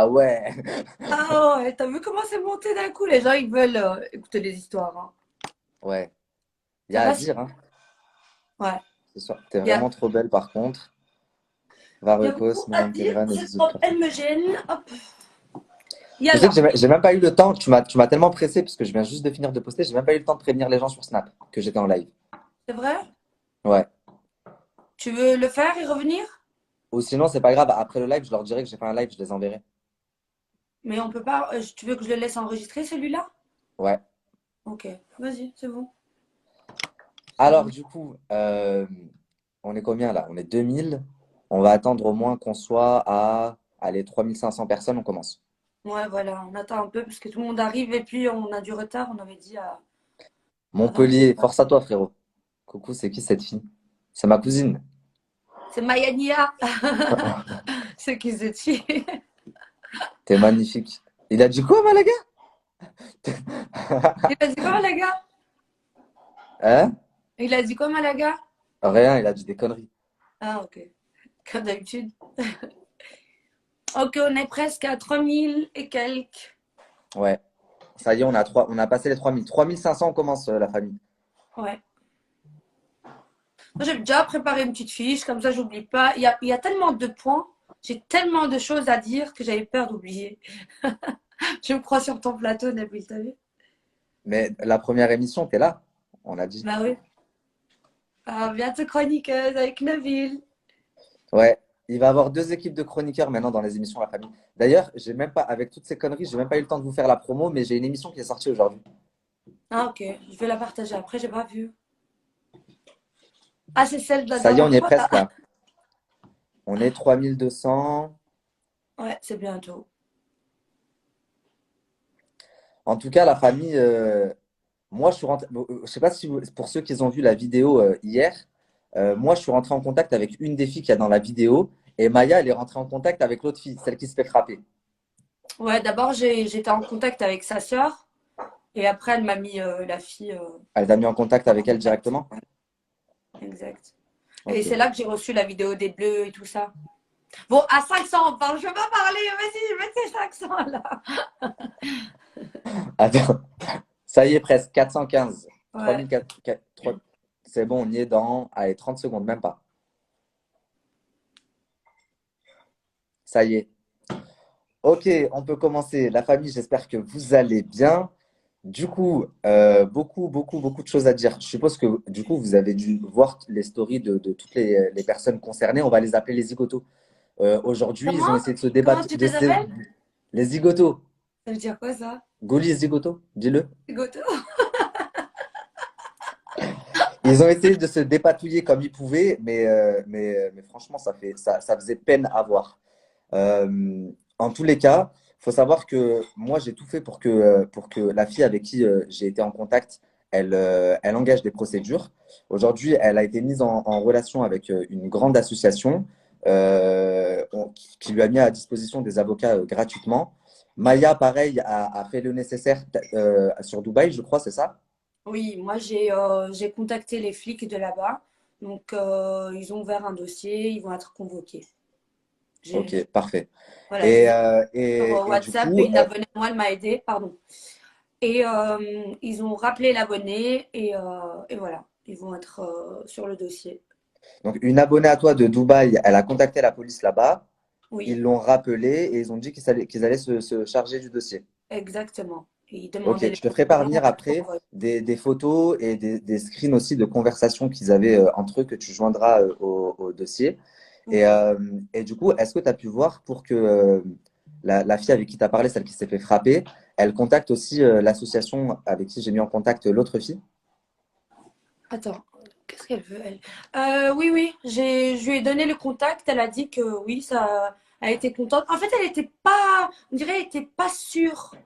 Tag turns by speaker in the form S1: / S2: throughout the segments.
S1: Ah ouais.
S2: Ah ouais, t'as vu comment c'est monté d'un coup? Les gens, ils veulent écouter des histoires, hein.
S1: Ouais. Il y
S2: C'est
S1: a à
S2: facile.
S1: dire, hein.
S2: Ouais.
S1: Ce soir. T'es
S2: Il y a,
S1: vraiment trop belle par contre.
S2: il y a
S1: Varekos,
S2: beaucoup à
S1: Megan
S2: dire.
S1: Tegran et
S2: Cette
S1: Bisous de
S2: robe,
S1: Craft.
S2: elle me gêne. Hop.
S1: Tu sais
S2: Yalla.
S1: que j'ai même pas eu le temps, tu m'as tellement pressé parce que je viens juste de finir de poster, j'ai même pas eu le temps de prévenir les gens sur Snap que j'étais en live.
S2: C'est vrai?
S1: Ouais.
S2: Tu veux le faire et revenir?
S1: Ou sinon, c'est pas grave, après le live, je leur dirai que j'ai fait un live, je les enverrai.
S2: Mais on peut pas. Tu veux que je le laisse enregistrer celui-là?
S1: Ouais.
S2: Ok. Vas-y, c'est bon. C'est
S1: Alors,
S2: bon.
S1: du coup, on est combien là? On est 2000. On va attendre au moins qu'on soit à, allez, 3500 personnes, on commence.
S2: Ouais, voilà. On attend un peu parce que tout le monde arrive et puis on a du retard. On avait dit à 22.
S1: Montpellier, force à toi, frérot. Coucou, c'est qui cette fille? C'est ma cousine.
S2: C'est Mayania. C'est qui c'est qui?
S1: T'es magnifique. Il a dit quoi, Malaga?
S2: Il a dit quoi, Malaga?
S1: Hein?
S2: Il a dit quoi, Malaga?
S1: Rien, il a dit des conneries.
S2: Ah, ok. Comme d'habitude. Ok, on est presque à 3000 et quelques.
S1: Ouais. Ça y est, on a passé les 3000. 3500, on commence, la famille.
S2: Ouais. Moi, j'ai déjà préparé une petite fiche, comme ça, j'oublie pas. Il y a tellement de points, j'ai tellement de choses à dire que j'avais peur d'oublier. Je me crois sur ton plateau, Nabil, t'as vu?
S1: Mais la première émission, t'es là, on a dit.
S2: Bah oui. Ah, bientôt chroniqueuse avec Nabil.
S1: Ouais, il va y avoir deux équipes de chroniqueurs maintenant dans les émissions La Famille. D'ailleurs, j'ai même pas, avec toutes ces conneries, j'ai même pas eu le temps de vous faire la promo, mais j'ai une émission qui est sortie aujourd'hui.
S2: Ah, ok. Je vais la partager après, j'ai pas vu. Ah, c'est celle de la
S1: Ça y est, on
S2: dernière
S1: y est
S2: fois, là.
S1: presque là. On est 3200.
S2: Ouais, c'est bientôt.
S1: En tout cas, La Famille, moi, je suis rentré, je sais pas si pour ceux qui ont vu la vidéo hier, moi, je suis rentré en contact avec une des filles qu'il y a dans la vidéo, et Maya, elle est rentrée en contact avec l'autre fille, celle qui se fait frapper.
S2: Ouais, d'abord, j'étais en contact avec sa sœur, et après, elle m'a mis la fille
S1: Elle t'a mis en contact
S2: en
S1: avec elle
S2: contact.
S1: directement?
S2: Exact. Et
S1: Ok.
S2: c'est là que j'ai reçu la vidéo des bleus et tout ça. Bon, à 500, on parle. Je veux pas parler. Vas-y, mets tes 500 là.
S1: Attends, ça y est, presque 415.
S2: Ouais.
S1: 3004. C'est bon, on y est dans, allez, 30 secondes, même pas. Ça y est. Ok, on peut commencer. La famille, j'espère que vous allez bien. Du coup, beaucoup de choses à dire. Je suppose que du coup, vous avez dû voir les stories de toutes les personnes concernées. On va les appeler les zigotos. Aujourd'hui, ils ont
S2: Comment?
S1: essayé de se
S2: Comment
S1: débattre
S2: tu les appelles?
S1: les zigotos.
S2: Ça veut dire quoi ça?
S1: Gaulier zigoto, dis-le.
S2: Goto?
S1: Ils ont essayé de se dépatouiller comme ils pouvaient, mais franchement, ça faisait peine à voir. En tous les cas, il faut savoir que moi, j'ai tout fait pour que la fille avec qui j'ai été en contact, elle engage des procédures. Aujourd'hui, elle a été mise en relation avec une grande association qui lui a mis à disposition des avocats gratuitement. Maya, pareil, a fait le nécessaire sur Dubaï, je crois, c'est ça?
S2: Oui, moi j'ai contacté les flics de là-bas. Donc ils ont ouvert un dossier, ils vont être convoqués.
S1: Ok,
S2: J'ai
S1: parfait.
S2: voilà, je les ai sur
S1: Et du
S2: WhatsApp
S1: coup,
S2: et une abonnée à moi, elle m'a aidé, pardon. Et ils ont rappelé l'abonné et voilà, ils vont être sur le dossier.
S1: donc une abonnée à toi de Dubaï, elle a contacté la police là-bas. Ils
S2: Oui,
S1: l'ont rappelé et ils ont dit qu'ils allaient se charger du dossier.
S2: exactement. Et ils
S1: Ok,
S2: demandaient les
S1: je te ferai parvenir
S2: documents pour
S1: après des photos et des screens aussi de conversations qu'ils avaient entre eux que tu joindras au dossier. Et,
S2: Ok.
S1: euh, et du coup, est-ce que tu as pu voir pour que la fille avec qui tu as parlé, celle qui s'est fait frapper, elle contacte aussi l'association avec qui j'ai mis en contact l'autre fille?
S2: Attends, qu'est-ce qu'elle veut, elle? Oui, oui, je lui ai donné le contact. Elle a dit que oui, ça a été contente. En fait, elle était pas, on dirait, elle était pas sûre.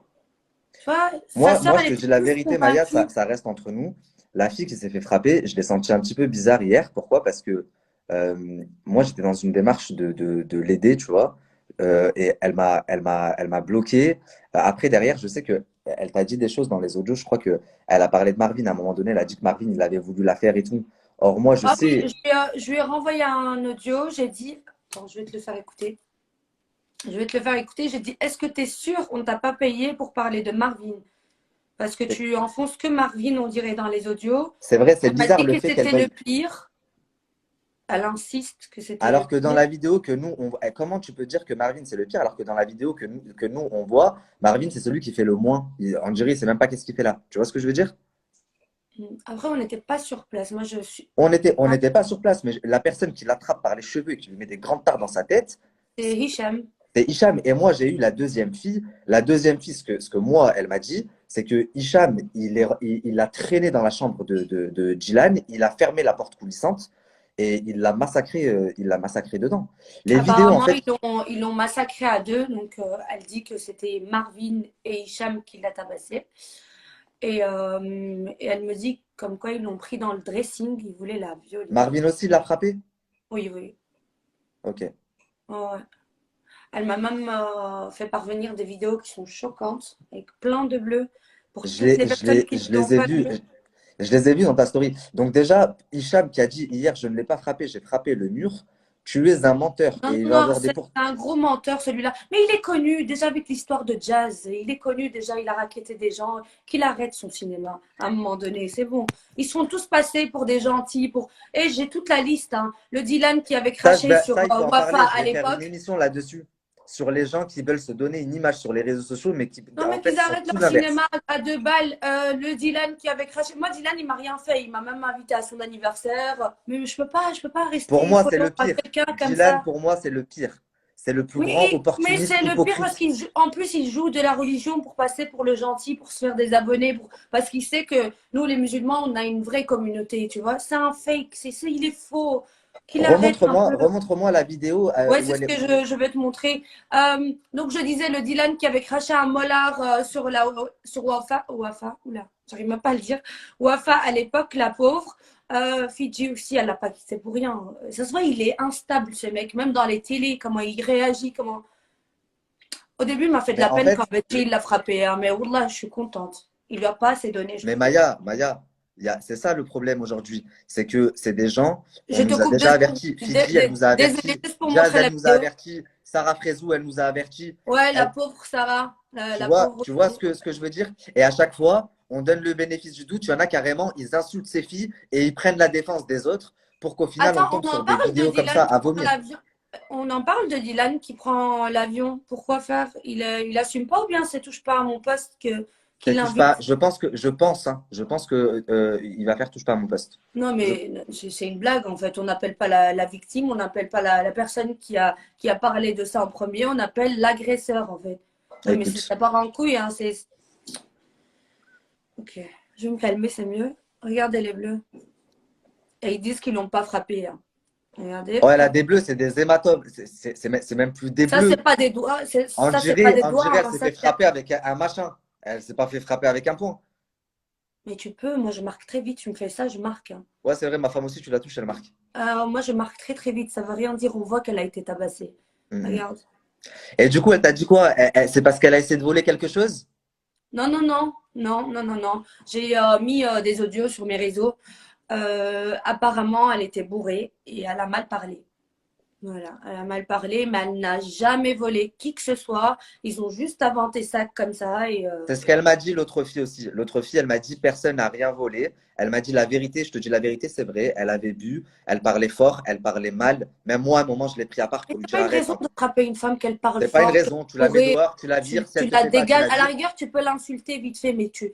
S2: Tu vois, sa sœur,
S1: Moi, je
S2: elle
S1: te
S2: était
S1: dis la
S2: plus
S1: vérité, Maya,
S2: convaincue.
S1: ça reste entre nous. La fille qui s'est fait frapper, je l'ai sentie un petit peu bizarre hier. Pourquoi? Parce que moi, j'étais dans une démarche de l'aider, tu vois. Et elle m'a bloqué. Après, derrière, je sais que elle t'a dit des choses dans les audios. Je crois que elle a parlé de Marvin à un moment donné. Elle a dit que Marvin, il avait voulu la faire et tout. Or, moi, je
S2: Ah oui,
S1: sais.
S2: je lui ai renvoyé un audio. J'ai dit, attends, je vais te le faire écouter. Je vais te le faire écouter. J'ai dit, est-ce que tu es sûr on ne t'a pas payé pour parler de Marvin? Parce que tu enfonces que Marvin, on dirait, dans les audios.
S1: C'est vrai, c'est
S2: Elle m'a
S1: bizarre
S2: dit
S1: le
S2: que
S1: fait qu'elle
S2: c'était le
S1: veuille.
S2: pire. Elle insiste que c'était le
S1: Alors que dans
S2: pire.
S1: la vidéo que nous, comment tu peux dire que Marvin c'est le pire alors que dans la vidéo que nous on voit, Marvin c'est celui qui fait le moins. On dirait, il sait même pas qu'est-ce qu'il fait là. Tu vois ce que je veux dire?
S2: Après, on n'était pas sur place. Moi, je suis.
S1: On n'était pas sur place, mais la personne qui l'attrape par les cheveux et qui lui met des grandes tares dans sa tête,
S2: C'est Hicham.
S1: c'est Hicham. Et moi, j'ai eu la deuxième fille. La deuxième fille, ce que moi, elle m'a dit, c'est que Hicham, il l'a traîné dans la chambre de Dylan, il a fermé la porte coulissante et il l'a massacré dedans. Les vidéos, en
S2: Apparemment,
S1: fait,
S2: ils l'ont massacré à deux. Donc, elle dit que c'était Marvin et Hicham qui l'a tabassé. Et elle me dit comme quoi ils l'ont pris dans le dressing. Ils voulaient la violer.
S1: Marvin aussi l'a frappé.
S2: Oui, oui.
S1: Ok.
S2: Ouais, ouais. Elle m'a même fait parvenir des vidéos qui sont choquantes, avec plein de bleus. Pour
S1: Je
S2: toutes
S1: les,
S2: les
S1: je
S2: personnes
S1: les,
S2: qui
S1: je
S2: ne l'ont
S1: les ai
S2: pas
S1: vus.
S2: vu.
S1: Je les ai vus dans ta story. Donc déjà, Hicham qui a dit hier, je ne l'ai pas frappé, j'ai frappé le mur. Tu es un menteur
S2: Non,
S1: et il va
S2: non,
S1: avoir des
S2: c'est
S1: pour.
S2: un gros menteur celui-là. Mais il est connu déjà avec l'histoire de Jazz. Il est connu déjà, il a racketté des gens. Qu'il arrête son cinéma à un moment donné, c'est bon. Ils sont tous passés pour des gentils. Et j'ai toute la liste, hein. Le Dylan qui avait
S1: Ça,
S2: craché sur
S1: ça, il faut en
S2: Wafa
S1: parler. Je
S2: à
S1: vais faire une
S2: l'époque.
S1: émission là-dessus sur les gens qui veulent se donner une image sur les réseaux sociaux, mais qui,
S2: Non,
S1: en
S2: mais
S1: fait,
S2: qu'ils
S1: font
S2: arrêtent
S1: tout
S2: leur
S1: l'inverse.
S2: cinéma à deux balles. Le Dylan qui avait craché. Moi, Dylan, il m'a rien fait. Il m'a même invité à son anniversaire. Mais je peux pas
S1: Pour
S2: rester
S1: moi, c'est
S2: follow
S1: le
S2: à
S1: pire.
S2: quelqu'un comme
S1: Dylan,
S2: ça.
S1: pour moi, c'est le pire. C'est le plus
S2: Oui,
S1: grand
S2: mais
S1: opportuniste
S2: c'est le pire parce
S1: hypocrite.
S2: en plus, il joue de la religion pour passer pour le gentil, pour se faire des abonnés, parce qu'il sait que nous, les musulmans, on a une vraie communauté, tu vois. C'est un fake, il est faux. Qu'il arrête un
S1: Remontre-moi,
S2: peu.
S1: remontre-moi la vidéo
S2: Ouais,
S1: où
S2: c'est ce
S1: elle est.
S2: que je vais te montrer. Donc, je disais, le Dylan qui avait craché un molar sur Wafa, oula, j'arrive même pas à le dire. Wafa, à l'époque, la pauvre. Fidji aussi, elle l'a pas quitté pour rien. Ça se voit, il est instable, ce mec, même dans les télés, comment il réagit, comment. Au début, il m'a fait de
S1: Mais
S2: la
S1: en
S2: peine quand
S1: fait,
S2: Betty l'a frappé, hein, mais Wallah, je suis contente. Il lui a pas assez donné, je
S1: mais
S2: trouve.
S1: Maya, c'est ça le problème aujourd'hui. C'est que c'est des gens,
S2: Je
S1: on
S2: te
S1: nous a
S2: coupe
S1: déjà
S2: 2 secondes.
S1: avertis. Fidji, elle nous a
S2: Désolée,
S1: avertis.
S2: juste pour
S1: Jazz,
S2: montrer
S1: elle
S2: la
S1: nous a
S2: vidéo.
S1: avertis. Sarah Frézou, elle nous a avertis.
S2: Ouais, la
S1: Elle-
S2: pauvre Sarah,
S1: tu
S2: la
S1: vois,
S2: pauvre.
S1: tu vois ce que je veux dire? Et à chaque fois, on donne le bénéfice du doute. Il y en a carrément, ils insultent ces filles et ils prennent la défense des autres pour qu'au final, on
S2: Attends,
S1: tombe
S2: on
S1: sur
S2: en
S1: des
S2: parle de
S1: vidéos comme ça
S2: Dylan qui
S1: à
S2: prend
S1: vomir.
S2: l'avion. On en parle de Dylan qui prend l'avion. Pourquoi faire? Il assume pas ou bien ça touche pas à mon poste qu'il
S1: Ça touche pas.
S2: invite?
S1: Je pense que il va faire touche pas à mon poste.
S2: Non,
S1: Je-
S2: mais c'est une blague en fait. On n'appelle pas la victime, on n'appelle pas la personne qui a parlé de ça en premier, on appelle l'agresseur en fait. Non, mais
S1: Écoute.
S2: ça part en couille, hein. Ok, je vais me calmer, c'est mieux. Regardez les bleus. Et ils disent qu'ils l'ont pas frappé, hein. Regardez,
S1: Oh, elle a
S2: hop.
S1: des bleus, c'est des hématomes. C'est même plus des
S2: Ça, c'est
S1: bleus.
S2: pas des doigts.
S1: On
S2: Ça, c'est pas
S1: dirait,
S2: des
S1: on
S2: doigts,
S1: dirait, elle
S2: hein.
S1: s'est fait frapper avec un machin. Elle s'est pas fait frapper avec un poing.
S2: Mais tu peux, moi je marque très vite. Tu me fais ça, je marque, hein.
S1: Ouais, c'est vrai, ma femme aussi, tu la touches, elle marque.
S2: Moi, je marque très très vite. Ça veut rien dire. On voit qu'elle a été tabassée.
S1: Mhm.
S2: Regarde.
S1: Et du coup, elle t'a dit quoi? C'est parce qu'elle a essayé de voler quelque chose?
S2: Non, non, non, non, non, non, non. J'ai mis des audios sur mes réseaux. Apparemment, elle était bourrée et elle a mal parlé. Voilà, elle a mal parlé, mais elle n'a jamais volé qui que ce soit. Ils ont juste inventé ça comme ça.
S1: C'est ce qu'elle m'a dit, l'autre fille aussi. L'autre fille, elle m'a dit, personne n'a rien volé. Elle m'a dit la vérité, je te dis la vérité, c'est vrai. Elle avait bu, elle parlait fort, elle parlait mal. Même moi, à un moment, je l'ai pris à part
S2: Mais
S1: pour lui
S2: c'est
S1: dire
S2: pas une
S1: arrête
S2: raison
S1: un peu.
S2: de frapper une femme qu'elle parle
S1: C'est pas une
S2: fort, qu'elle
S1: raison. Tu la mets
S2: pourrait,
S1: dehors, tu la vires. Si elle
S2: tu
S1: te
S2: la
S1: fait mal, tu
S2: dégages.
S1: la
S2: À la
S1: vires.
S2: rigueur, tu peux l'insulter vite fait, mais tu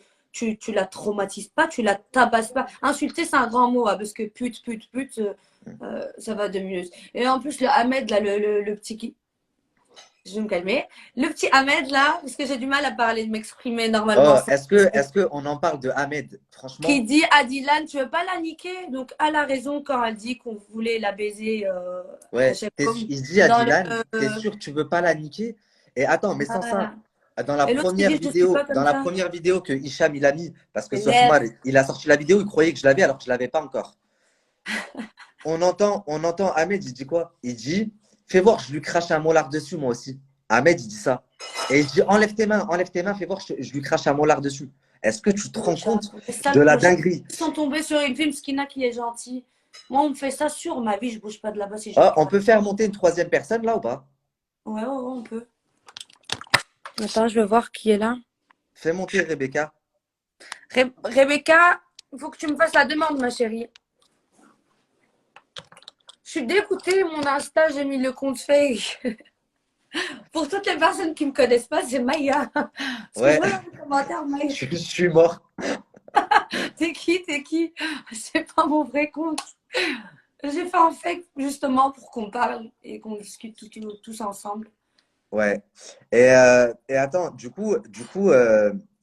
S2: la traumatises pas, tu la tabasses pas. Insulter, c'est un grand mot, hein, parce que pute, ça va de mieux. Et en plus, le Ahmed, là, le petit qui. Je vais me calmer. Le petit Ahmed, là, parce que j'ai du mal à parler, de m'exprimer normalement.
S1: Oh, est-ce que on en parle de Ahmed?
S2: Qui
S1: Franchement,
S2: dit à Dylan, tu veux pas la niquer? Donc, elle a raison quand elle dit qu'on voulait la baiser à
S1: ouais.
S2: chaque fois.
S1: Il dit à
S2: Dans
S1: Dylan, t'es sûr que tu veux pas la niquer? Et attends, mais sans ça,
S2: voilà.
S1: dans la
S2: Et l'autre, il
S1: première
S2: dit, je suis
S1: vidéo,
S2: pas comme ça.
S1: que Hicham il a mis, parce que
S2: Vénère.
S1: Sofmar, il a sorti la vidéo, il croyait que je l'avais alors que je l'avais pas encore. On entend Ahmed, il dit quoi? Il dit, fais voir, je lui crache un molar dessus, moi aussi. Ahmed, il dit ça. Et il dit, enlève tes mains, fais voir, je lui crache un molar dessus. Est-ce que tu te rends
S2: Clochard.
S1: compte
S2: On fait ça,
S1: de
S2: le
S1: la
S2: clochard.
S1: dinguerie?
S2: Ils sont tombés sur une film Skina qui est gentil. Moi, on me fait ça sur ma vie, je bouge pas de là-bas si je
S1: Ah,
S2: le
S1: on
S2: crache.
S1: peut faire monter une troisième personne là ou pas?
S2: Ouais, ouais, ouais, on peut. Attends, je vais voir qui est là.
S1: Fais monter Rebecca.
S2: Rebecca, il faut que tu me fasses la demande, ma chérie. Je suis dégoûtée, mon Insta, j'ai mis le compte fake. Pour toutes les personnes qui me connaissent pas, c'est Maya. Parce que je
S1: Ouais,
S2: vois dans les commentaires, Maya,
S1: je suis mort.
S2: t'es qui, t'es qui? C'est pas mon vrai compte. J'ai fait un fake justement pour qu'on parle et qu'on discute tous ensemble.
S1: Ouais. Et attends,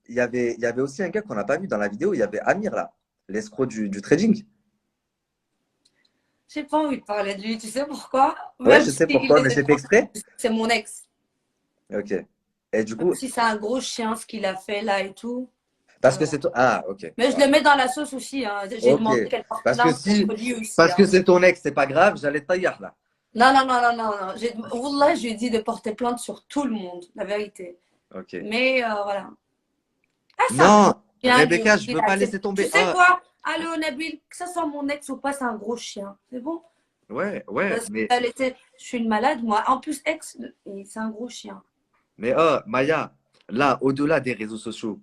S1: il y avait aussi un gars qu'on n'a pas vu dans la vidéo. Il y avait Amir là, l'escroc du trading.
S2: J'ai pas envie de parler de lui, tu sais pourquoi?
S1: Ouais,
S2: Même
S1: je sais
S2: s'il
S1: pourquoi,
S2: est
S1: mais
S2: de
S1: j'ai fait
S2: trop,
S1: exprès.
S2: c'est mon ex.
S1: Ok. Et du
S2: Même
S1: coup,
S2: si c'est un gros chien ce qu'il a fait là et tout.
S1: parce que
S2: euh,
S1: c'est toi. Ah, ok.
S2: Mais je
S1: Ouais.
S2: le mets dans la sauce aussi, hein. J'ai
S1: Ok.
S2: demandé qu'elle porte
S1: Parce que
S2: plainte
S1: si,
S2: contre lui aussi,
S1: parce que
S2: hein.
S1: c'est ton ex, c'est pas grave, j'allais te tailler là.
S2: Non, non, non, non, non, non. Wallah, je lui ai dit de porter plainte sur tout le monde, la vérité.
S1: Ok.
S2: Mais voilà. Ah, c'est un gros
S1: Non,
S2: chien, lui
S1: Rebecca, je
S2: aussi,
S1: veux
S2: là.
S1: pas laisser
S2: Tu
S1: tomber.
S2: sais
S1: Ah,
S2: quoi? Allô, Nabil, que ça soit mon ex ou pas, c'est un gros chien. C'est bon?
S1: ouais, ouais,
S2: Parce qu'elle était. Je suis une malade, moi. En plus, ex, et c'est un gros chien.
S1: mais oh, Maya, là, au-delà des réseaux sociaux,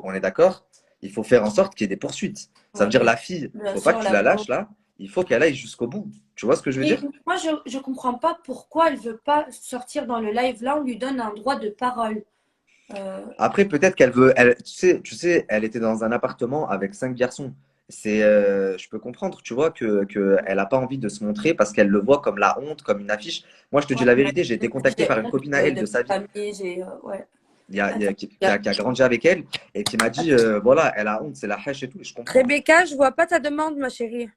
S1: on est d'accord, il faut faire en sorte qu'il y ait des poursuites. Ça veut
S2: Ouais,
S1: dire la fille,
S2: bien
S1: faut pas que
S2: sûr,
S1: tu
S2: la
S1: la
S2: pauvre.
S1: lâches là, il faut qu'elle aille jusqu'au bout. Tu vois ce que je veux
S2: Et
S1: dire?
S2: moi, je comprends pas pourquoi elle veut pas sortir dans le live. Là, on lui donne un droit de parole. Euh,
S1: Après, peut-être qu'elle veut, tu sais, elle était dans un appartement avec 5 garçons. Je peux comprendre, tu vois, que elle a pas envie de se montrer parce qu'elle le voit comme la honte, comme une affiche. Moi, je te dis
S2: ouais,
S1: la
S2: mais
S1: vérité, j'ai été contacté
S2: j'ai
S1: par une
S2: honte
S1: copine à elle
S2: de
S1: de sa
S2: ma
S1: vie,
S2: famille. Ouais.
S1: il y a-
S2: Attends,
S1: qui a grandi avec elle et qui m'a dit, voilà, elle a honte, c'est la hèche et tout. Et je comprends.
S2: Rebecca, je vois pas ta demande, ma chérie.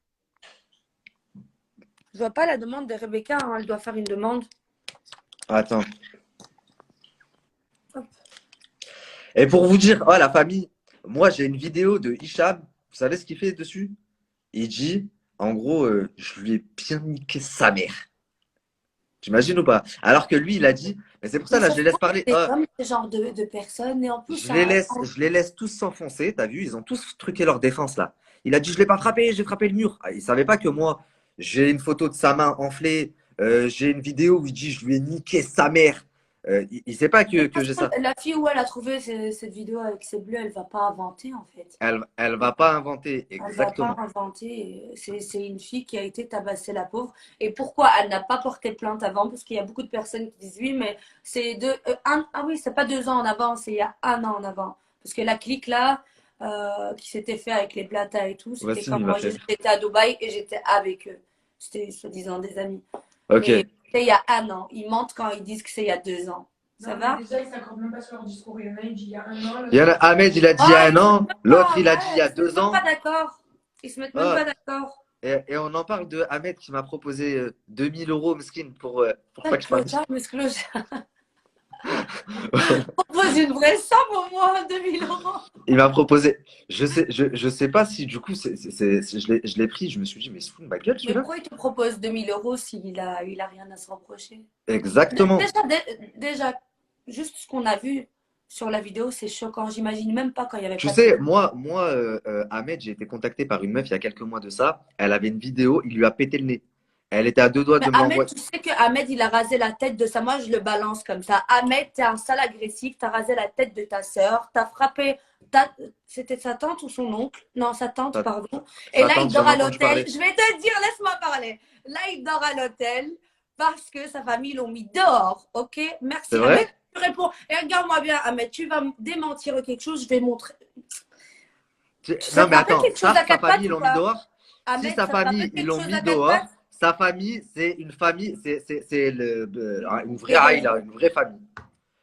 S2: Je vois pas la demande de Rebecca, hein. Elle doit faire une demande.
S1: Attends. Et pour vous dire, oh la famille, moi j'ai une vidéo de Hicham, vous savez ce qu'il fait dessus? Il dit, en gros, je lui ai bien niqué sa mère. T'imagines ou pas? Alors que lui, il a dit, mais c'est pour ça
S2: Mais
S1: là,
S2: ça
S1: je
S2: se
S1: les laisse
S2: trouve,
S1: parler.
S2: c'est des hommes, ce genre de personnes. Et en plus, ça.
S1: Je les laisse tous s'enfoncer, t'as vu? Ils ont tous truqué leur défense là. Il a dit, je l'ai pas frappé, j'ai frappé le mur. Ah, il savait pas que moi, j'ai une photo de sa main enflée, j'ai une vidéo où il dit, je lui ai niqué sa mère. Il sait pas
S2: De toute
S1: que j'ai
S2: façon,
S1: ça.
S2: la fille où elle a trouvé cette vidéo avec ses bleus, elle va pas inventer en fait.
S1: Elle va pas inventer,
S2: Elle va pas
S1: exactement.
S2: inventer. C'est une fille qui a été tabassée, la pauvre. Et pourquoi elle n'a pas porté plainte avant? Parce qu'il y a beaucoup de personnes qui disent oui, mais c'est ah oui, c'est pas 2 ans en avant, c'est il y a un an en avant. Parce que la clique là, qui s'était fait avec les Blata et tout, c'était
S1: Voici,
S2: quand
S1: il m'a
S2: moi
S1: fait.
S2: j'étais à Dubaï et j'étais avec eux. C'était soi-disant des amis.
S1: Ok.
S2: Et c'était il y a un an. Ils mentent quand ils disent que c'est il y a 2 ans. Ça
S3: Non, mais
S2: va?
S3: déjà, ils s'accordent même pas sur leur discours. Il y en a, il dit il y a un an,
S1: Il y
S3: l'autre,
S1: en a,
S3: il dit.
S1: Ahmed, il a dit il y a
S2: Ah,
S1: un
S2: ils se mettent
S1: an,
S2: même
S1: l'autre,
S2: pas,
S1: il a dit il y
S2: ouais,
S1: a
S2: ils se mettent
S1: deux
S2: même pas
S1: ans.
S2: d'accord. Ils se mettent même
S1: Ah,
S2: pas d'accord.
S1: et on en parle de Ahmed qui m'a proposé 2000 euros, mesquine, pour pas
S2: Quel
S1: que je parle.
S2: clochard, mais ce clochard. Propose une vraie somme au moins, 2000 euros.
S1: Il m'a proposé. Je sais pas si du coup, je l'ai pris. Je me suis dit, mais il se fout de ma gueule
S2: Mais
S1: celui-là.
S2: pourquoi il te propose 2000 € il a rien à se reprocher?
S1: Exactement.
S2: Déjà, juste ce qu'on a vu sur la vidéo, c'est choquant. J'imagine même pas quand il n'y avait
S1: Tu
S2: pas de
S1: sais,
S2: vidéo.
S1: Ahmed, j'ai été contacté par une meuf il y a quelques mois de ça. Elle avait une vidéo, il lui a pété le nez. Elle était à 2 doigts
S2: Mais
S1: de me
S2: Ahmed,
S1: l'envoyer.
S2: tu sais que Ahmed, il a rasé la tête de sa. Moi, je le balance comme ça. Ahmed, t'es un sale agressif. T'as rasé la tête de ta sœur. T'as frappé. C'était sa tante ou son oncle? Non, sa tante,
S1: Ça,
S2: pardon. Et
S1: ça
S2: là, il
S1: tente,
S2: dort
S1: j'en ai
S2: à
S1: entendu
S2: l'hôtel.
S1: parler.
S2: Je vais te dire, laisse-moi parler. Là, il dort à l'hôtel parce que sa famille l'ont mis dehors. Ok?
S1: C'est
S2: Merci, Ahmed.
S1: vrai?
S2: Tu réponds. Et regarde-moi bien, Ahmed. Tu vas me démentir quelque chose. Je vais montrer. Ça
S1: Non,
S2: te
S1: mais
S2: rappelle
S1: attends,
S2: quelque chose à
S1: sa
S2: quatre
S1: famille,
S2: pattes
S1: ils
S2: ou
S1: l'ont mis
S2: pas?
S1: dehors. Si
S2: Ahmed,
S1: sa
S2: ça te rappelle
S1: famille, ils
S2: quelque
S1: l'ont
S2: chose
S1: mis
S2: à quatre pattes?
S1: dehors, sa famille, c'est une famille, une vraie
S2: Dégagé.
S1: aïla, une vraie famille.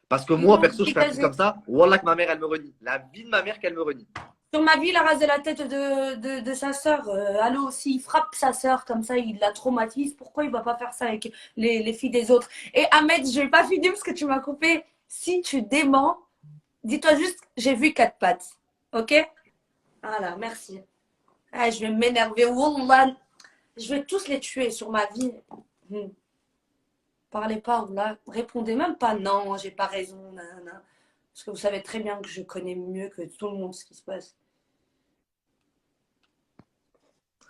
S1: Parce que
S2: Ils
S1: moi,
S2: l'ont
S1: perso, je fais un truc
S2: dégagé.
S1: comme ça, Wallah que ma mère, elle me renie. La vie de ma mère qu'elle me renie.
S2: Sur ma vie, il a rasé la tête de sa sœur. Allô, s'il frappe sa sœur comme ça, il la traumatise. Pourquoi il va pas faire ça avec les filles des autres? Et Ahmed, je vais pas finir parce que tu m'as coupé. Si tu démens, dis-toi juste, j'ai vu quatre pattes. Ok? Voilà, merci. Ah, je vais m'énerver. Wallah, je vais tous les tuer sur ma vie. Hmm. Parlez pas, Wallah. Répondez même pas non, j'ai pas raison. Nanana. Parce que vous savez très bien que je connais mieux que tout le monde ce qui se passe.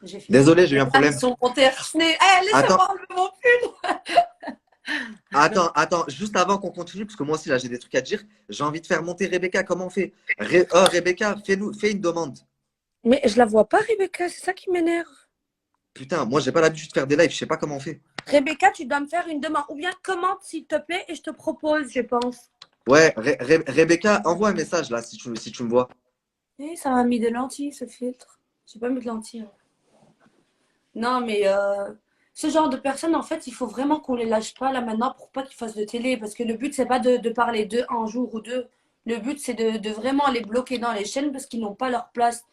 S2: J'ai fini.
S1: Désolé, j'ai eu
S2: Les
S1: un
S2: flammes
S1: problème.
S2: sont montées. Eh,
S1: Attends,
S2: laissez-moi enlever mon pull.
S1: Attends, juste avant qu'on continue, parce que moi aussi, là, j'ai des trucs à dire. J'ai envie de faire monter Rebecca. Comment on fait? Rebecca, fais une demande.
S2: Mais je la vois pas, Rebecca, c'est ça qui m'énerve.
S1: Putain, moi, j'ai pas l'habitude de faire des lives. Je sais pas comment on fait.
S2: Rebecca, tu dois me faire une demande. Ou bien commente, s'il te plaît, et je te propose, je pense.
S1: Ouais, Rebecca, envoie un message là si tu me vois.
S2: Eh, ça m'a mis des lentilles, ce filtre. J'ai pas mis de lentilles. Non, mais ce genre de personnes, en fait, il faut vraiment qu'on les lâche pas là maintenant pour pas qu'ils fassent de télé. Parce que le but, c'est pas de parler d'eux un jour ou deux. Le but, c'est de vraiment les bloquer dans les chaînes parce qu'ils n'ont pas leur place.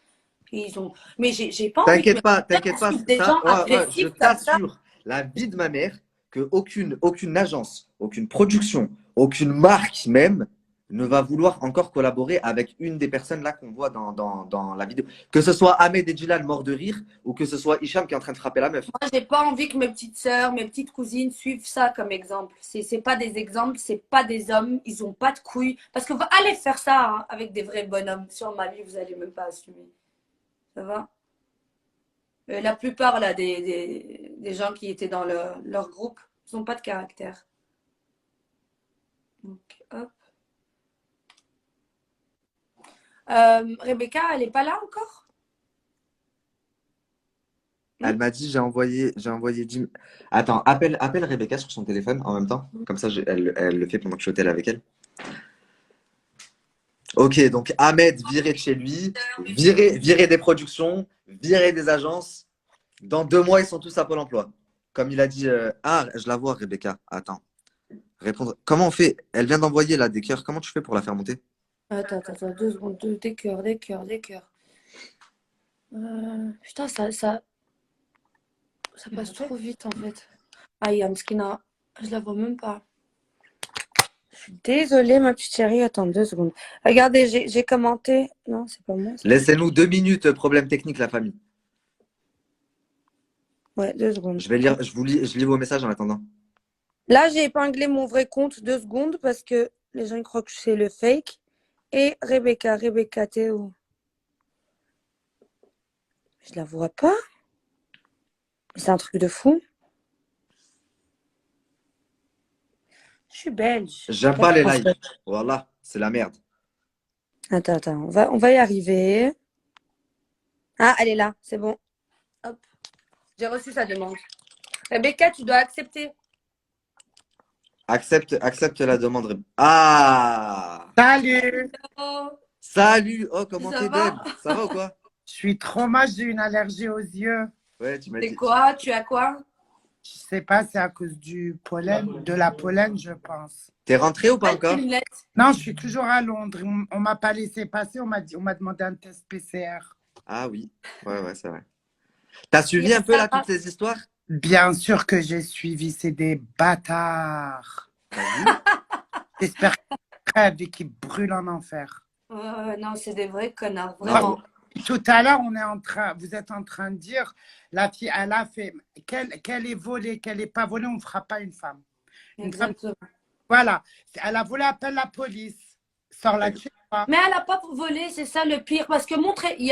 S2: Et ils ont... Mais j'ai pas envie que mes
S1: T'inquiète pas.
S2: suivent des
S1: Ça,
S2: gens
S1: je
S2: agressifs comme ça.
S1: t'assure, la vie de ma mère, que aucune agence, aucune production, aucune marque même ne va vouloir encore collaborer avec une des personnes là qu'on voit dans la vidéo. Que ce soit Ahmed et Djilal mort de rire ou que ce soit Hicham qui est en train de frapper la meuf.
S2: Moi, j'ai pas envie que mes petites sœurs, mes petites cousines suivent ça comme exemple. C'est pas des exemples, c'est pas des hommes, ils ont pas de couilles. Parce que vous allez faire ça hein, avec des vrais bonhommes. Sur ma vie, vous allez même pas assumer. Ça va? La plupart là, des gens qui étaient dans leur groupe, ils n'ont pas de caractère. Donc, hop. Rebecca, elle est pas là encore?
S1: Elle m'a dit j'ai envoyé 10. Attends, appelle Rebecca sur son téléphone en même temps. Comme ça, elle le fait pendant que je suis au tel avec elle. Ok, donc Ahmed viré de chez lui, viré des productions, viré des agences. Dans 2 mois, ils sont tous à Pôle emploi. Comme il a dit. Ah, je la vois, Rebecca. Attends. Répondre. Comment on fait? Elle vient d'envoyer là des cœurs. Comment tu fais pour la faire monter?
S2: Attends, 2 secondes. Des cœurs, des cœurs, des cœurs. Putain, ça passe trop vite en fait. Aïe, Amskina, je la vois même pas. Je suis désolée, ma petite chérie. Attends 2 secondes. Regardez, j'ai commenté. Non, c'est pas moi. Ça.
S1: Laissez-nous 2 minutes, problème technique, la famille.
S2: Ouais, 2 secondes.
S1: Je vais lire, je lis vos messages en attendant.
S2: Là, j'ai épinglé mon vrai compte 2 secondes parce que les gens ils croient que c'est le fake. Et Rebecca, t'es où? Je la vois pas. C'est un truc de fou. Je suis belge.
S1: J'aime pas les lives. Voilà, c'est la merde.
S2: Attends, on va y arriver. Ah, elle est là, c'est bon. Hop. J'ai reçu sa demande. Rebecca, tu dois accepter.
S1: Accepte la demande. Ah!
S4: Salut,
S2: Oh,
S1: Salut! Oh, comment
S2: ça
S1: t'es,
S2: va?
S1: Deb? Ça va ou quoi?
S4: je suis trop mal, j'ai une allergie aux yeux.
S1: Ouais, tu m'as
S2: C'est
S1: dit.
S2: quoi? Tu as quoi?
S4: Je sais pas, c'est à cause du pollen, de la pollen, je pense.
S1: T'es rentré ou pas
S2: Pas tes
S1: encore?
S2: lunettes.
S4: Non, je suis toujours à Londres. On m'a pas laissé passer, on m'a demandé un test PCR.
S1: Ah oui. Ouais, c'est vrai. T'as suivi
S2: Yes,
S1: un peu là
S2: ça va.
S1: toutes ces histoires?
S4: Bien sûr que j'ai suivi, c'est des bâtards.
S1: T'as vu?
S4: J'espère qu'ils crèvent et qu'ils brûlent en enfer.
S2: Non, c'est des vrais connards,
S1: Non,
S2: vraiment.
S4: Tout à l'heure, vous êtes en train de dire, la fille, elle a fait, qu'elle est volée, qu'elle n'est pas volée, on ne fera pas une femme. Une femme,
S2: Exactement.
S4: voilà. Elle a volé, appelle la police. Sors-la de chez toi.
S2: Mais elle n'a pas volé, c'est ça le pire. Parce que il y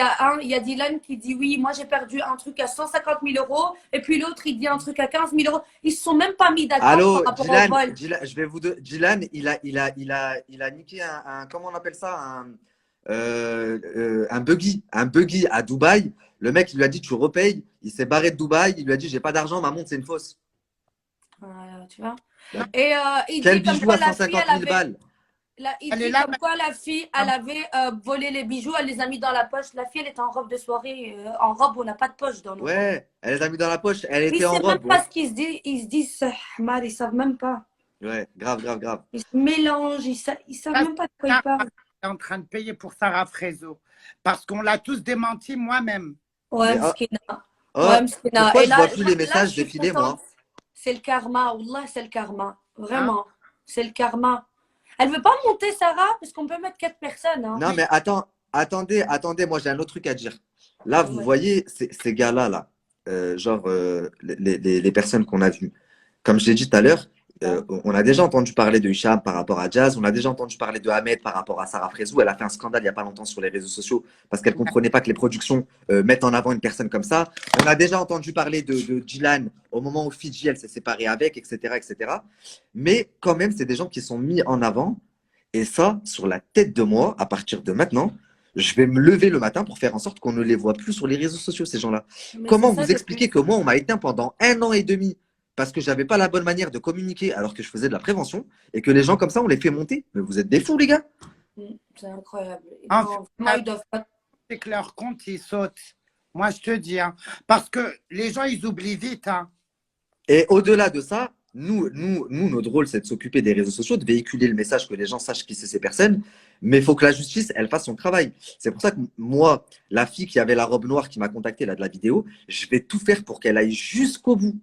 S2: a Dylan qui dit oui, moi j'ai perdu un truc à 150 000 euros. Et puis l'autre, il dit un truc à 15 000 euros. Ils se sont même pas mis d'accord
S1: Allô,
S2: par rapport au vol.
S1: Dylan, il a niqué comment on appelle ça? Un buggy à Dubaï. Le mec, il lui a dit, tu repayes. Il s'est barré de Dubaï. Il lui a dit, j'ai pas d'argent, ma montre, c'est une fausse.
S2: Voilà, tu vois. Et il
S1: Quel
S2: dit comme
S1: bijou
S2: quoi
S1: à
S2: la fille,
S1: 150
S2: elle
S1: 000
S2: avait,
S1: balles?
S2: il
S4: Elle est
S2: dit
S4: là,
S2: comme quoi la fille, elle avait volé les bijoux, elle les a mis dans la poche. La fille, elle était en robe de soirée, en robe où on n'a pas de poche dans nos robes.
S1: Ouais, elle les a mis dans la poche. Elle
S2: Ils
S1: était
S2: ne
S1: en
S2: savent même
S1: robe.
S2: pas
S1: Ouais,
S2: ce qu'ils se disent. Ils se disent, Hamar, ils savent même pas.
S1: ouais, grave.
S2: Ils se mélangent, ils savent même pas de quoi ils parlent.
S4: est en train de payer pour Sarah Frézo. Parce qu'on l'a tous démenti moi-même.
S2: Ouais,
S1: Mais
S2: Mskina.
S1: oh,
S2: Ouais, Mskina.
S1: pourquoi
S2: Et
S1: je
S2: là,
S1: vois plus les
S2: là, je
S1: messages
S2: suis
S1: défiler,
S2: contente.
S1: moi?
S2: C'est le karma. Wallah, c'est le karma.
S4: Hein?
S2: Vraiment. C'est le karma. Elle veut pas monter, Sarah, parce qu'on peut mettre 4 personnes. Hein.
S1: Non, mais attendez, moi j'ai un autre truc à dire. Là, vous
S2: Ouais.
S1: voyez ces gars-là, là, genre les personnes qu'on a vues, comme je l'ai dit tout à l'heure, On a déjà entendu parler de Hicham par rapport à Jazz. On a déjà entendu parler de Ahmed par rapport à Sarah Frézou. Elle a fait un scandale il n'y a pas longtemps sur les réseaux sociaux parce qu'elle ne comprenait pas que les productions mettent en avant une personne comme ça. On a déjà entendu parler de Dylan au moment où Fidji, elle s'est séparée avec, etc., etc. Mais quand même, c'est des gens qui sont mis en avant. Et ça, sur la tête de moi, à partir de maintenant, je vais me lever le matin pour faire en sorte qu'on ne les voit plus sur les réseaux sociaux, ces gens-là.
S2: Mais c'est
S1: Comment
S2: ça
S1: vous
S2: le pire.
S1: expliquer que moi, on m'a éteint pendant 1 an et demi parce que j'avais pas la bonne manière de communiquer alors que je faisais de la prévention et que les gens comme ça, on les fait monter? Mais vous êtes des fous, les gars.
S2: C'est incroyable.
S4: En
S2: Non,
S4: fait,
S2: vraiment, ils doivent pas.
S4: c'est que leur compte, ils sautent. Moi, je te dis, hein. Parce que les gens, ils oublient vite. Hein.
S1: Et au-delà de ça, notre rôle, c'est de s'occuper des réseaux sociaux, de véhiculer le message, que les gens sachent qui c'est ces personnes. Mais il faut que la justice, elle fasse son travail. C'est pour ça que moi, la fille qui avait la robe noire qui m'a contacté là de la vidéo, je vais tout faire pour qu'elle aille jusqu'au bout.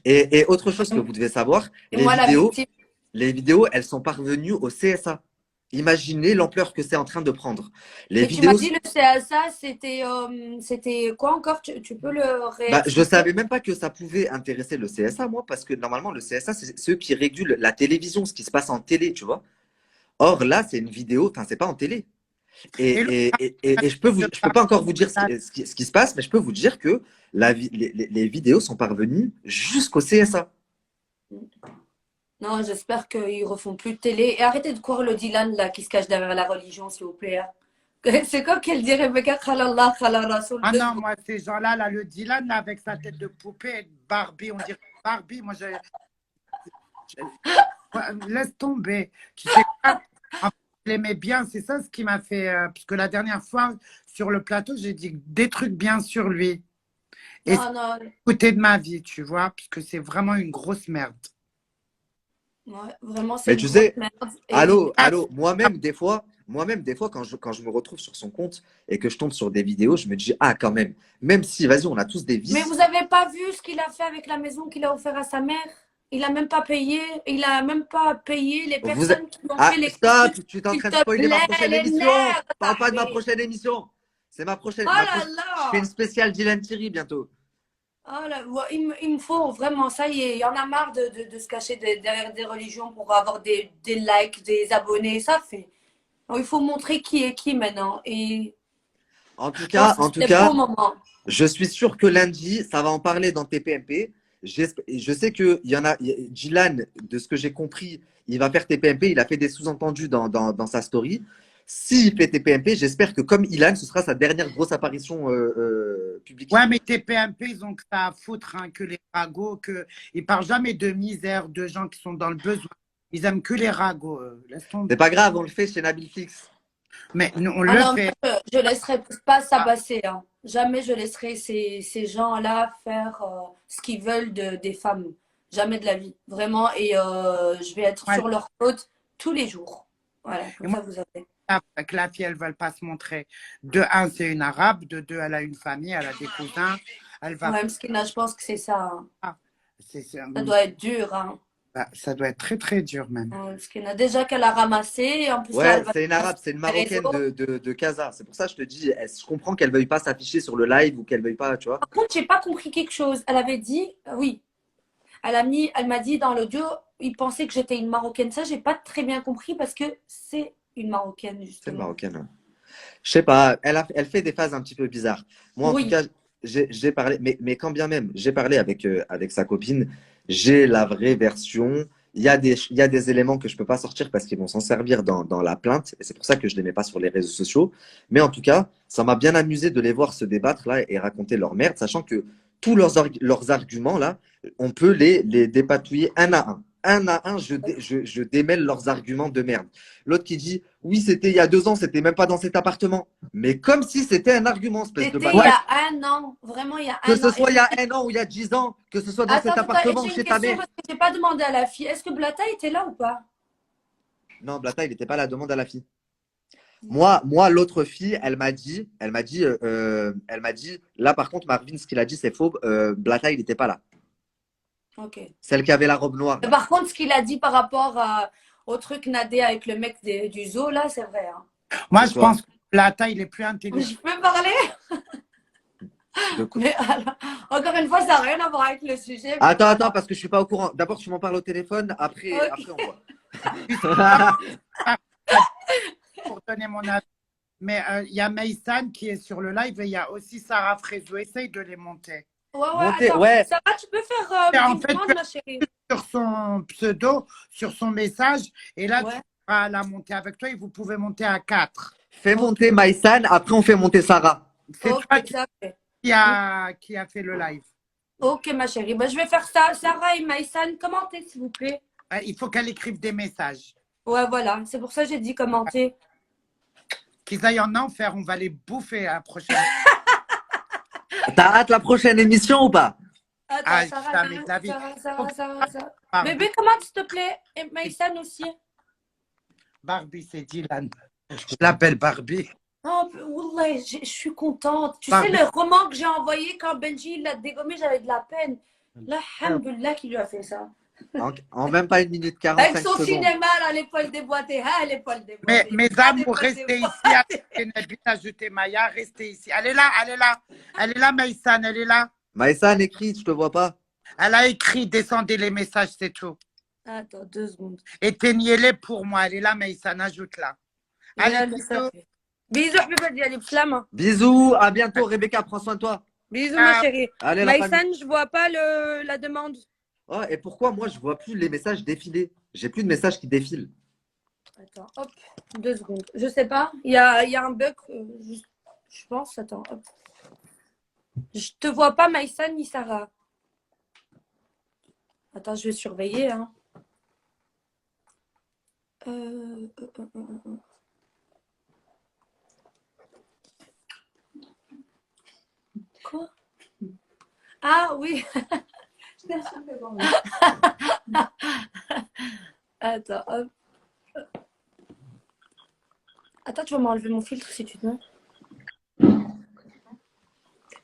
S1: Et autre chose que vous devez savoir,
S2: Et moi, la victime.
S1: les vidéos, elles sont parvenues au CSA. Imaginez l'ampleur que c'est en train de prendre. Les
S2: Mais tu m'as
S1: vidéos,
S2: dit le CSA, c'était quoi encore? Tu peux le
S1: bah, je
S2: réexpliquer?
S1: savais même pas que ça pouvait intéresser le CSA, moi, parce que normalement, le CSA, c'est ceux qui régulent la télévision, ce qui se passe en télé, tu vois. Or, là, c'est une vidéo, enfin, c'est pas en télé.
S4: Et le
S1: Et je peux pas encore vous dire ce qui se passe, mais je peux vous dire que les vidéos sont parvenues jusqu'au CSA.
S2: Non, j'espère qu'ils refont plus de télé. Et arrêtez de croire le Dylan là qui se cache derrière la religion, s'il vous plaît. Hein. C'est comme qu'elle dit Rebecca Khalallah, Khalal Rasoul.
S4: Ah non, moi, ces gens-là, là, le Dylan, là, avec sa tête de poupée, Barbie, on dirait Barbie. Moi, laisse tomber. Tu sais pas, en fait, je l'aimais bien. C'est ça ce qui m'a fait. Parce que la dernière fois, sur le plateau, j'ai dit des trucs bien sur lui. Et c'est
S2: Non, non.
S4: le côté de ma vie, tu vois, parce que c'est vraiment une grosse merde.
S2: Ouais, vraiment, c'est
S1: Mais
S2: une
S1: tu
S2: grosse
S1: sais,
S2: merde. Et
S1: allô, moi-même, des fois, quand je me retrouve sur son compte et que je tombe sur des vidéos, je me dis, ah, quand même, même si, vas-y, on a tous des
S2: mais
S1: vices.
S2: vous avez pas vu ce qu'il a fait avec la maison qu'il a offert à sa mère? Il a même pas payé. Il a même pas payé les
S1: Vous...
S2: personnes qui ont
S1: Ah,
S2: fait les
S1: stop,
S2: critiques.
S1: tu es en
S2: S'il
S1: train de
S2: te
S1: spoiler ma
S2: plaît,
S1: prochaine
S2: les
S1: émission.
S2: nerfs,
S1: Parle pas de ma
S2: Tahir.
S1: prochaine émission. C'est ma prochaine,
S2: Oh
S1: ma
S2: là
S1: prochaine. Je fais une
S2: là.
S1: spéciale Dylan Thierry bientôt.
S2: Oh là, ouais, il me faut vraiment, ça y est, il y en a marre de se cacher derrière des religions pour avoir des likes, des abonnés, ça fait. Alors, il faut montrer qui est qui maintenant. Et je pense que
S1: En tout
S2: c'est le bon
S1: cas,
S2: moment.
S1: je suis sûr que lundi, ça va en parler dans TPMP. Je sais que il y en a, Dylan, de ce que j'ai compris, il va faire TPMP. Il a fait des sous-entendus dans sa story. S'il fait TPMP, j'espère que comme Ilan, ce sera sa dernière grosse apparition publique.
S4: Ouais, mais tes PMP, ils ont que ça à foutre, hein, que les ragots, que... ils parlent jamais de misère, de gens qui sont dans le besoin. Ils aiment que les ragots. Laisse tomber.
S1: C'est pas grave, on le fait chez Nabil Fix.
S4: Mais nous, on
S2: Ah
S4: le
S2: non,
S4: fait.
S2: moi, je laisserai pas ça
S4: Ah,
S2: passer. Hein. Jamais je laisserai ces gens-là faire ce qu'ils veulent des femmes. Jamais de la vie. Vraiment. Et je vais être
S4: ouais.
S2: sur leur faute tous les jours. Voilà,
S4: Et
S2: comme
S4: moi,
S2: ça vous avez.
S4: avec la fille, elles ne veulent pas se montrer. De un, c'est une arabe. De deux, elle a une famille, elle a des cousins. Elle va
S2: Ouais, Mskina, je pense que c'est ça. Hein.
S4: pas.
S2: Ça doit être dur. Hein.
S4: Ça doit être très, très dur même.
S2: Mskina, déjà qu'elle a ramassé. Et en plus, là,
S1: Ouais,
S2: elle va
S1: c'est une
S2: passer
S1: arabe, c'est une
S2: sur les
S1: marocaine
S2: réseaux.
S1: de Casa. C'est pour ça que je te dis, je comprends qu'elle veuille pas s'afficher sur le live ou qu'elle veuille pas, tu vois.
S2: Par contre, j'ai pas compris quelque chose. Elle avait dit, oui, elle m'a dit dans l'audio, il pensait que j'étais une Marocaine. Ça, j'ai pas très bien compris parce que c'est une Marocaine,
S1: C'est une
S2: justement.
S1: marocaine. Ouais. Je sais pas, elle fait des phases un petit peu bizarres. Moi, en tout
S2: Oui.
S1: cas, j'ai parlé, mais quand bien même, j'ai parlé avec sa copine, j'ai la vraie version. Il y a des éléments que je peux pas sortir parce qu'ils vont s'en servir dans la plainte, et c'est pour ça que je les mets pas sur les réseaux sociaux. Mais en tout cas, ça m'a bien amusé de les voir se débattre là et raconter leur merde, sachant que tous leurs arguments là, on peut les dépatouiller un à un. Un à un, je démêle leurs arguments de merde. L'autre qui dit, oui, c'était il y a 2 ans, c'était même pas dans cet appartement. Mais comme si c'était un argument, espèce de
S2: C'était il y
S4: Ouais,
S1: bâtard.
S2: a un an. Vraiment, il y a
S1: Que
S2: un
S1: ce
S2: an. Et
S1: soit il y a 1 an ou il y a 10 ans, que ce soit dans
S2: attends,
S1: cet
S2: attends,
S1: appartement ou
S2: j'ai une
S1: chez ta
S2: question
S1: mère.
S2: parce que j'ai pas demandé à la fille. Est-ce que Blata était là ou pas?
S1: Non, Blata, il n'était pas à la demande à la fille. Moi l'autre fille, elle m'a dit, là par contre, Marvin, ce qu'il a dit, c'est faux. Blata, il n'était pas là.
S2: Ok.
S1: Celle qui avait la robe noire, là.
S2: Par contre, ce qu'il a dit par rapport au truc nadé avec le mec du zoo, là, c'est vrai. Hein.
S4: moi,
S1: C'est
S4: je
S1: quoi?
S4: pense que Plata, il est plus intelligent.
S2: Je peux parler? Mais alors, encore une fois, ça n'a rien à voir avec le sujet. Mais
S1: Attends,
S2: voilà.
S1: parce que je suis pas au courant. D'abord, tu m'en parles au téléphone, après
S2: Ok.
S1: on voit.
S4: Pour donner mon avis. Mais il y a Maïsan qui est sur le live et il y a aussi Sarah Frézo. Essaye de les monter.
S2: Ouais,
S1: Montez,
S2: attends.
S1: ouais.
S2: Ça va, tu peux faire
S4: Et en
S2: une
S4: fait,
S2: demande, ma chérie?
S4: sur son pseudo, sur son message, et là, tu
S2: Ouais.
S4: pourras la monter avec toi et vous pouvez monter à 4.
S1: Fais monter Maïsan, après on fait monter Sarah.
S4: C'est
S2: Ok,
S4: toi
S2: ça fait.
S4: qui a fait le live.
S2: Ok, ma chérie. Ben, je vais faire ça. Sarah et Maïsan, commentez, s'il vous plaît.
S4: Il faut qu'elle écrive des messages.
S2: Ouais, voilà. C'est pour ça que j'ai dit commenter.
S4: Qu'ils aillent en enfer, on va les bouffer à la prochaine.
S1: T'as hâte la prochaine émission ou pas?
S2: Attends,
S4: Ah,
S2: Sarah,
S4: jamais de la vie.
S2: Sarah.
S4: Barbie,
S2: Bébé, commente, s'il te plaît. Et Maïsan aussi.
S4: Barbie, c'est Dylan. Je l'appelle Barbie.
S2: Oh, Wallah, je suis contente. Tu sais,
S4: Barbie.
S2: le roman que j'ai envoyé quand Benji l'a dégommé, j'avais de la peine. Là, alhamdoulilah, qui lui a fait ça.
S1: En même pas 1 minute
S2: Avec
S1: 45
S2: son
S1: secondes.
S2: cinéma, là, l'épaule déboîtée. Ah, l'épaule déboîtée.
S4: Mes
S2: Ah,
S4: amours,
S2: l'épaule
S4: restez
S2: déboîtée.
S4: ici. Ajoutez ajouté Maya, restez ici. Elle est là, elle est là. Elle est là, Maïsan, elle est là.
S1: Maïsan, écrit, je te vois pas.
S4: Elle a écrit, descendez les messages, c'est tout.
S2: Attends, 2 secondes.
S4: Éteignez-les pour moi. Elle est là, Maïsan, ajoute-la. Allez,
S2: Là,
S4: bisous.
S2: ça fait. Bisous, Habibi, allez, flamme.
S1: Bisous, à bientôt Rebecca, prends soin de toi.
S2: Bisous, ma
S4: Ah.
S2: chérie.
S1: Allez la famille.
S2: Maïsan, je vois pas la demande.
S1: Oh, et pourquoi moi je vois plus les messages défiler? J'ai plus de messages qui défilent.
S2: Attends, hop, 2 secondes. Je sais pas, il y a un bug, je pense. Attends, hop. Je te vois pas, Maïsan ni Sarah. Attends, je vais surveiller. Hein. Quoi? Ah oui. Attends, hop. Attends, tu vas m'enlever mon filtre si tu veux.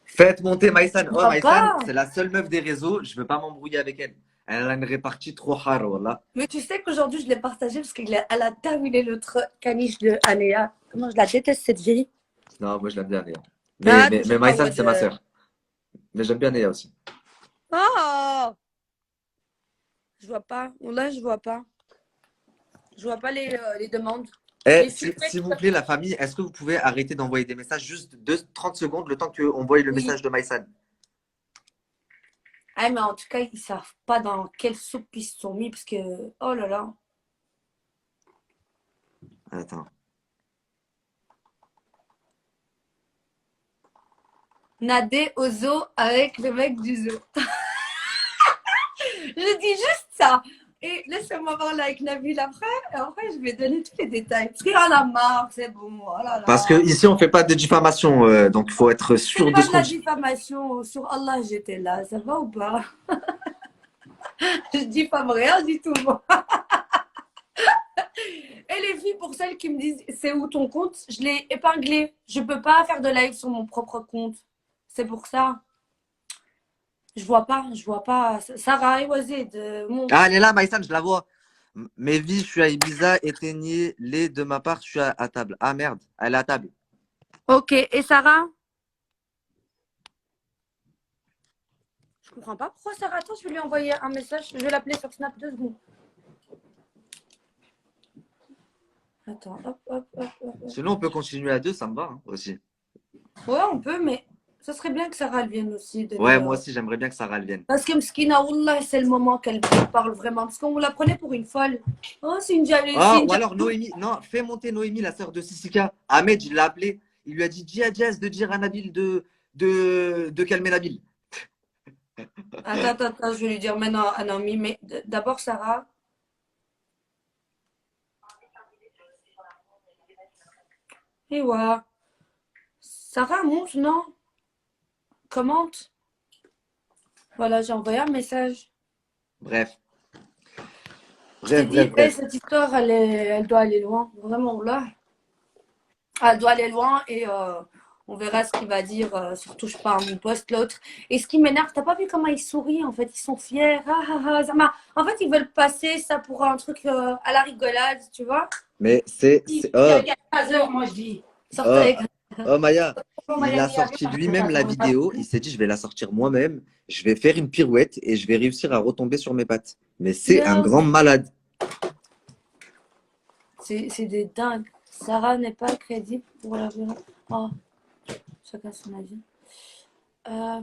S1: Faites monter Maïsan. Oh,
S2: Pourquoi
S1: Maïsan,
S2: pas?
S1: c'est la seule meuf des réseaux. Je veux pas m'embrouiller avec elle. Elle a une répartie trop hard, voilà.
S2: Mais tu sais qu'aujourd'hui, je l'ai partagé parce qu'elle a terminé l'autre caniche de Anéa. Comment je la déteste, cette vieille.
S1: Non, moi je l'aime bien, Néa.
S2: Ah,
S1: Mais
S2: toujours
S1: Maïsan,
S2: en
S1: c'est
S2: mode,
S1: ma sœur. Mais j'aime bien Néa aussi.
S2: Oh! Je vois pas. Là, je vois pas. Je vois pas les demandes.
S1: Eh,
S2: Les filtres,
S1: s'il vous plaît, la famille, est-ce que vous pouvez arrêter d'envoyer des messages juste 30 secondes le temps qu'on voit le
S2: Oui.
S1: message de Maïsan?
S2: Ah, mais en tout cas, ils savent pas dans quelle soupe ils se sont mis parce que. Oh là là.
S1: Attends.
S2: Nader au zoo avec le mec du zoo. Je dis juste ça. Et laissez-moi voir là avec Nabil après. Et après, je vais donner tous les détails. Parce qu'il en a marre, c'est bon. Oh là là.
S1: Parce que ici, on fait pas de diffamation, donc il faut être sûr
S2: C'est
S1: de
S2: pas
S1: ce
S2: de
S1: qu'on
S2: la
S1: dit.
S2: diffamation. Sur Allah, j'étais là. Ça va ou pas? Je diffame rien du tout, moi. Et les filles, pour celles qui me disent c'est où ton compte, je l'ai épinglé. Je peux pas faire de live sur mon propre compte. C'est pour ça. Je vois pas. Sarah et Wazid, mon.
S1: Ah, elle est là, Maïsan, je la vois. Mes vies, je suis à Ibiza, éteignez-les de ma part, je suis à table. Ah merde, elle est à table.
S2: Ok, et Sarah? Je comprends pas pourquoi Sarah. Attends, je vais lui envoyer un message. Je vais l'appeler sur Snap 2 secondes. Attends, hop.
S1: Sinon, on peut continuer à deux, ça me va hein, aussi.
S2: Ouais, on peut, mais ça serait bien que Sarah vienne aussi.
S1: Ouais, moi aussi, j'aimerais bien que Sarah vienne.
S2: Parce que Mskina, Wallah, c'est le moment qu'elle parle vraiment. Parce qu'on la prenait pour une folle. Oh, c'est une jalousie.
S1: Ah, ou alors Noémie, non, fais monter Noémie, la sœur de Sissika. Ahmed, il l'a appelé. Il lui a dit, dis à Jazz de dire à Nabil de calmer Nabil.
S2: Attends, je vais lui dire maintenant à Naomi. Mais d'abord, Sarah. Et ouais. Sarah, monte, non? Commente. Voilà, j'ai envoyé un message.
S1: Bref.
S2: Je te dis, cette histoire, elle doit aller loin. Vraiment, là. Elle doit aller loin et on verra ce qu'il va dire. Surtout, je pars à mon poste, l'autre. Et ce qui m'énerve, t'as pas vu comment ils sourient, en fait. Ils sont fiers. En fait, ils veulent passer ça pour un truc à la rigolade, tu vois.
S1: Mais c'est.
S2: Il y a 15 heures, moi, je dis. Sortez avec
S1: Oh Maya,
S2: Bon,
S1: il a
S2: Miami
S1: sorti
S2: arrive.
S1: lui-même la vidéo. Il s'est dit, je vais la sortir moi-même. Je vais faire une pirouette et je vais réussir à retomber sur mes pattes. Mais c'est un
S2: Yo,
S1: grand malade.
S2: c'est des dingues. Sarah n'est pas crédible pour la violence. Oh, chacun son avis. Euh,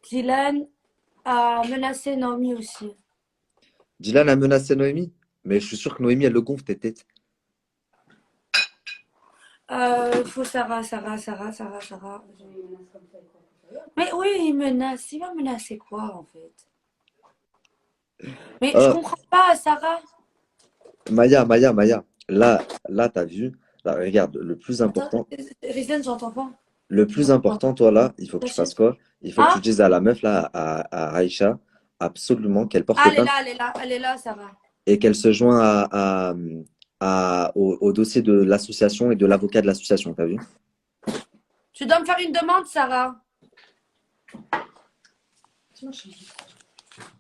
S2: Dylan a menacé Naomi aussi.
S1: Dylan a menacé Noémie. Mais je suis sûr que Noémie, elle le gonfle, tes têtes.
S2: Faut Sarah. Mais oui, il menace. Il va menacer quoi en fait? Mais je
S1: Oh,
S2: comprends pas, Sarah.
S1: Maya. Là, t'as vu. Là, regarde,
S2: Attends, Rizan, j'entends pas.
S1: le plus important, toi, là, il faut que tu fasses quoi? Il faut que tu
S2: Ah,
S1: dises à la meuf, là, à Aïcha, absolument qu'elle
S2: ah,
S1: porte plainte
S2: elle est là, Sarah.
S1: et qu'elle se joint au dossier de l'association et de l'avocat de l'association, t'as vu?
S2: Tu dois me faire une demande, Sarah.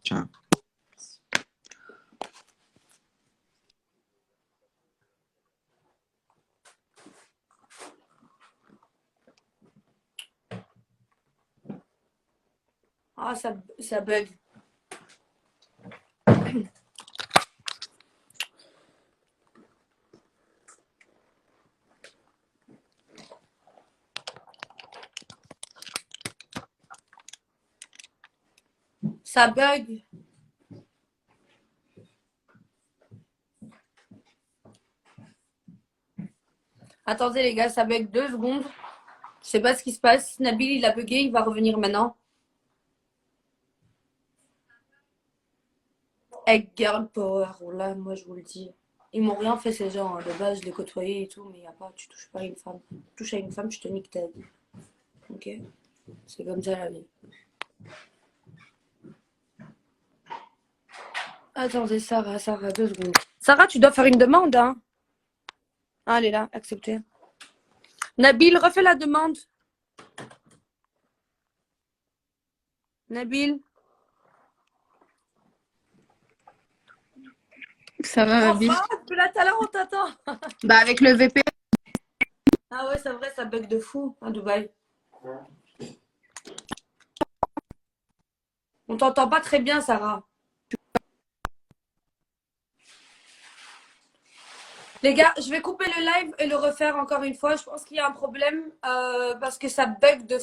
S1: Tiens.
S2: Ah, ça bug. Ça bug. Attendez, les gars, ça bug 2 secondes. Je sais pas ce qui se passe. Nabil, il a bugué, il va revenir maintenant. Egg Girl Power, oh là, moi je vous le dis. Ils m'ont rien fait ces gens, hein. De base, je les côtoyais et tout, mais y a pas, tu touches pas à une femme. Tu touches à une femme, je te nique ta vie. Ok? C'est comme ça la vie. Attendez, Sarah, 2 secondes. Sarah, tu dois faire une demande, hein? Ah, elle est là, acceptée. Nabil, refais la demande. Nabil.
S5: Ça va, ma bise?
S2: Enfin, depuis là, tout à l'heure, on t'attend.
S5: Bah, avec le VP.
S2: Ah ouais, c'est vrai, ça bug de fou à Dubaï. On t'entend pas très bien, Sarah. Les gars, je vais couper le live et le refaire encore une fois. Je pense qu'il y a un problème parce que ça bug de